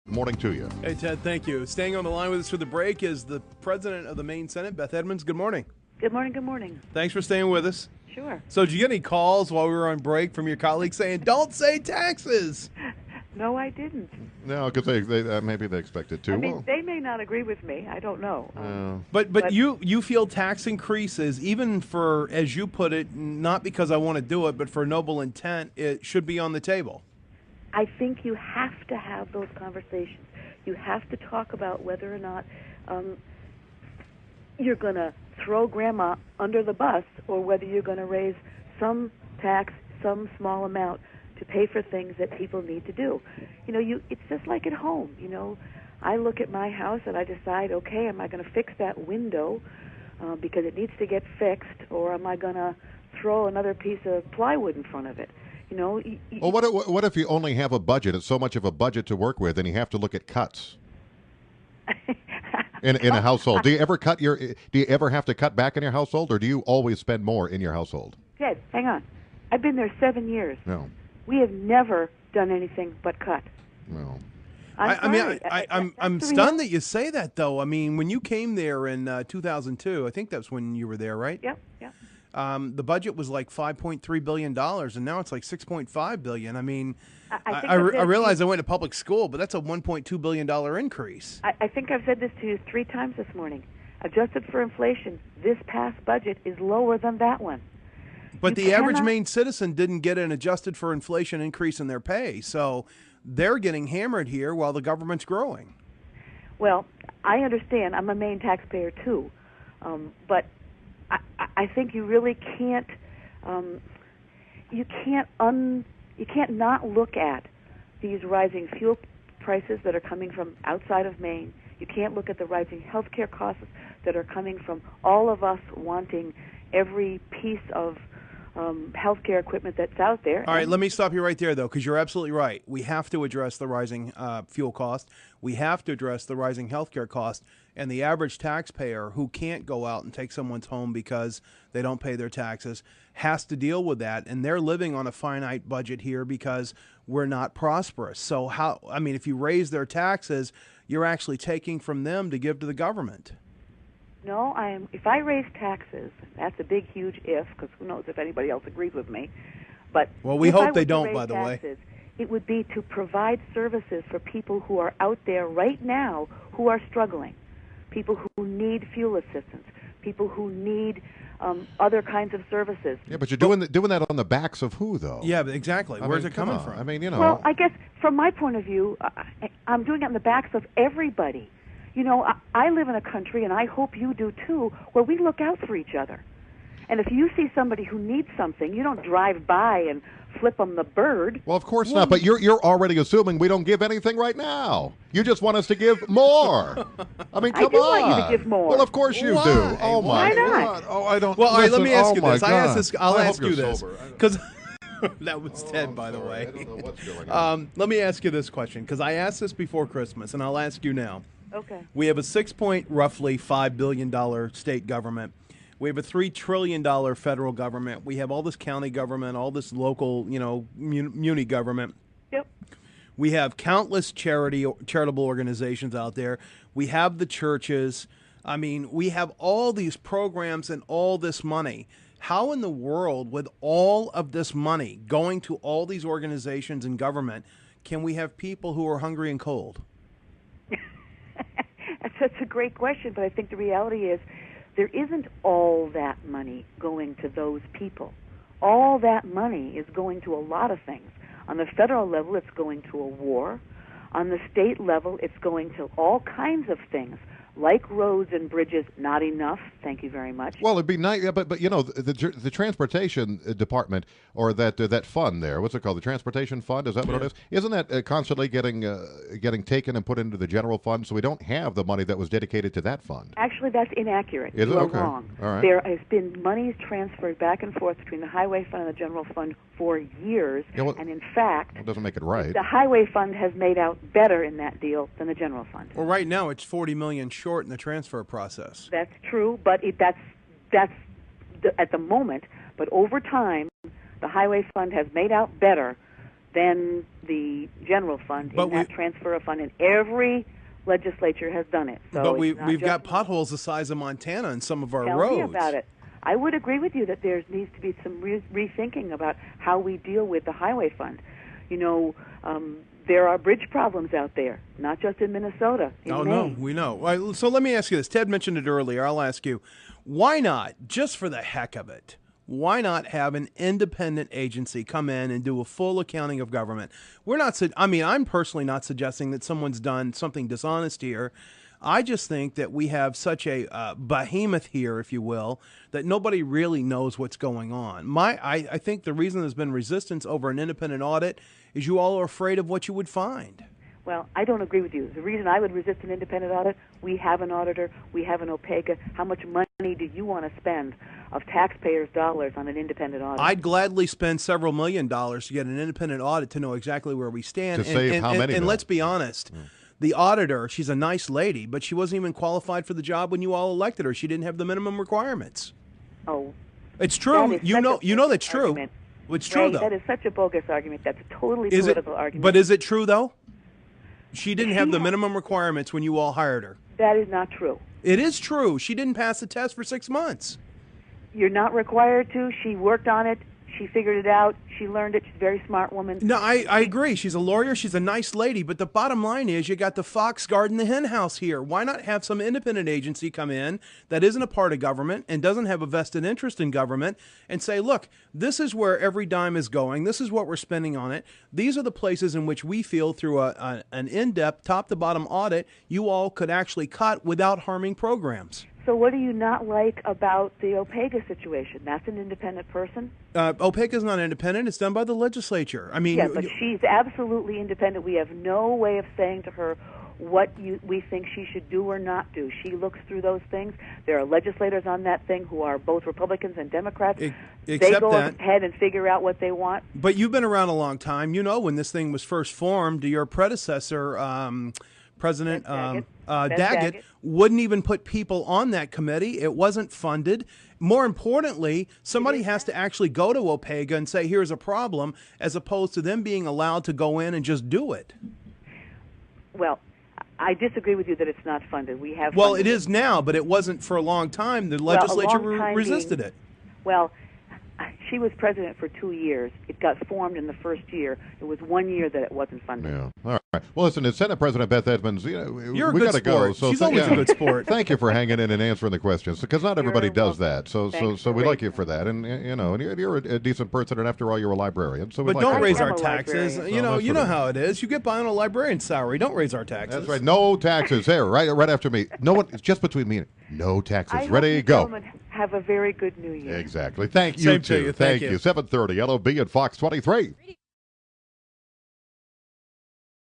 Morning to you. Hey, Ted, thank you. Staying on the line with us for the break is the president of the Maine Senate, Beth Edmonds. Good morning. Good morning, good morning. Thanks for staying with us. Sure. So did you get any calls while we were on break from your colleagues saying, don't say taxes? No, I didn't. No, because they maybe they expected to. I mean, they may not agree with me. I don't know. But you feel tax increases, even for, as you put it, not because I want to do it, but for noble intent, it should be on the table. I think you have to have those conversations. You have to talk about whether or not you're going to throw grandma under the bus or whether you're going to raise some tax, some small amount to pay for things that people need to do. You know, it's just like at home. You know, I look at my house and I decide, okay, am I going to fix that window because it needs to get fixed, or am I going to throw another piece of plywood in front of it? You know. Well, what if you only have a budget? It's so much of a budget to work with, and you have to look at cuts in a household. Do you ever have to cut back in your household, or do you always spend more in your household? Ted, hang on. I've been there 7 years. No. We have never done anything but cut. No. I'm stunned that you say that, though. I mean, when you came there in 2002, I think that's when you were there, right? Yep. The budget was like $5.3 billion, and now it's like $6.5 billion. I mean, I realize I went to public school, but that's a $1.2 billion increase. I think I've said this to you 3 times this morning. Adjusted for inflation, this past budget is lower than that one. But the average Maine citizen didn't get an adjusted for inflation increase in their pay, so they're getting hammered here while the government's growing. Well, I understand. I'm a Maine taxpayer too, but I think you really can't. You can't not look at these rising fuel prices that are coming from outside of Maine. You can't look at the rising healthcare costs that are coming from all of us wanting every piece of healthcare equipment that's out there. All right, let me stop you right there, though, because you're absolutely right. We have to address the rising fuel cost. We have to address the rising healthcare cost. And the average taxpayer who can't go out and take someone's home because they don't pay their taxes has to deal with that. And they're living on a finite budget here because we're not prosperous. So if you raise their taxes, you're actually taking from them to give to the government. No, if I raise taxes, that's a big, huge if, because who knows if anybody else agrees with me. But well, we hope they don't, by the way. It would be to provide services for people who are out there right now who are struggling, people who need fuel assistance, people who need other kinds of services. Yeah, but you're doing that on the backs of who, though? Yeah, exactly. Where's it coming from? I mean, you know. Well, I guess from my point of view, I'm doing it on the backs of everybody. You know, I live in a country, and I hope you do too, where we look out for each other. And if you see somebody who needs something, you don't drive by and flip them the bird. Well, of course not, but you're already assuming we don't give anything right now. You just want us to give more. I mean, come on. I do want you to give more. Well, of course you do. Oh, Why my not? God. Oh, I don't. Well, all right, let listen, me ask you my this. God. I'll ask you this. Sober. Because that was Ted, by the way. I don't know what's going on. Let me ask you this question, because I asked this before Christmas, and I'll ask you now. Okay. We have a roughly $5 billion state government. We have a $3 trillion federal government. We have all this county government, all this local, muni government. Yep. We have countless charitable organizations out there. We have the churches. I mean, we have all these programs and all this money. How in the world, with all of this money going to all these organizations and government, can we have people who are hungry and cold? That's a great question, but I think the reality is there isn't all that money going to those people. All that money is going to a lot of things. On the federal level, it's going to a war. On the state level, it's going to all kinds of things, like roads and bridges. Not enough. Thank you very much. Well, it'd be nice, yeah, but you know, the transportation department, or that fund there, what's it called? The transportation fund, is that what it is? Isn't that constantly getting taken and put into the general fund? So we don't have the money that was dedicated to that fund. Actually, that's inaccurate. Is it? You are Okay. wrong. All right. There has been monies transferred back and forth between the highway fund and the general fund for years, Yeah, well, and in fact, It doesn't make it right. the highway fund has made out better in that deal than the general fund. Well, right now it's $40 million short in the transfer process. That's true, but that's at the moment. But over time, the highway fund has made out better than the general fund But in that transfer of fund, and every legislature has done it. So but it's not we've just got potholes the size of Montana in some of our Tell roads. me about it. I would agree with you that there needs to be some rethinking about how we deal with the highway fund. You know, there are bridge problems out there, not just in Minnesota. In Oh, Maine. no, we know. All right, so let me ask you this. Ted mentioned it earlier. I'll ask you, why not, just for the heck of it, why not have an independent agency come in and do a full accounting of government? I'm personally not suggesting that someone's done something dishonest here. I just think that we have such a behemoth here, if you will, that nobody really knows what's going on. I think the reason there's been resistance over an independent audit is you all are afraid of what you would find. Well, I don't agree with you. The reason I would resist an independent audit, we have an auditor, we have an OPEGA. How much money do you want to spend of taxpayers' dollars on an independent audit? I'd gladly spend several $1 million to get an independent audit to know exactly where we stand. To save how many And let's be millions? honest. The auditor, she's a nice lady, but she wasn't even qualified for the job when you all elected her. She didn't have the minimum requirements. Oh, It's true. that is You such know a that's true. argument. It's true, Ray, though. that is such a bogus argument. That's a totally Is it? political argument. But is it true, though? She didn't have the Yeah. minimum requirements when you all hired her. That is not true. It is true. She didn't pass the test for 6 months. You're not required to. She worked on it. She figured it out. She learned it. She's a very smart woman. No, I agree. She's a lawyer. She's a nice lady. But the bottom line is you got the fox guarding the hen house here. Why not have some independent agency come in that isn't a part of government and doesn't have a vested interest in government and say, look, this is where every dime is going. This is what we're spending on it. These are the places in which we feel through an in-depth, top-to-bottom audit, you all could actually cut without harming programs. So what do you not like about the OPEGA situation? That's an independent person? OPEC is not independent. It's done by the legislature. I mean, Yes, but she's absolutely independent. We have no way of saying to her what we think she should do or not do. She looks through those things. There are legislators on that thing who are both Republicans and Democrats. They go ahead and figure out what they want. But you've been around a long time. You know when this thing was first formed, your predecessor, President Daggett, wouldn't even put people on that committee. It wasn't funded. More importantly, somebody has to actually go to OPEGA and say, here's a problem, as opposed to them being allowed to go in and just do it. Well, I disagree with you that it's not funded. We have. Well, funded it is now, but it wasn't for a long time. The legislature resisted it. Well, she was president for 2 years. It got formed in the first year. It was 1 year that it wasn't funded. Yeah. All right. Well, listen, it's Senate President Beth Edmonds. You know, You're a we good got to sport. go. So she's always a good sport. Thank you for hanging in and answering the questions, because not everybody does that. So Thanks we for like you raising for that, and you know, and you're a decent person, and after all, you're a librarian. So we But like don't you raise for our I'm a taxes. librarian. You know, that's you what know it how it is. You get by on a librarian salary. Don't raise our taxes. That's right. No taxes. There, right after me. No one. It's just between me and you. No taxes. I hope Ready? you Go. gentlemen have a very good New Year. Exactly. Thank you Same to too. you. Thank you. 7:30. LOB at Fox 23.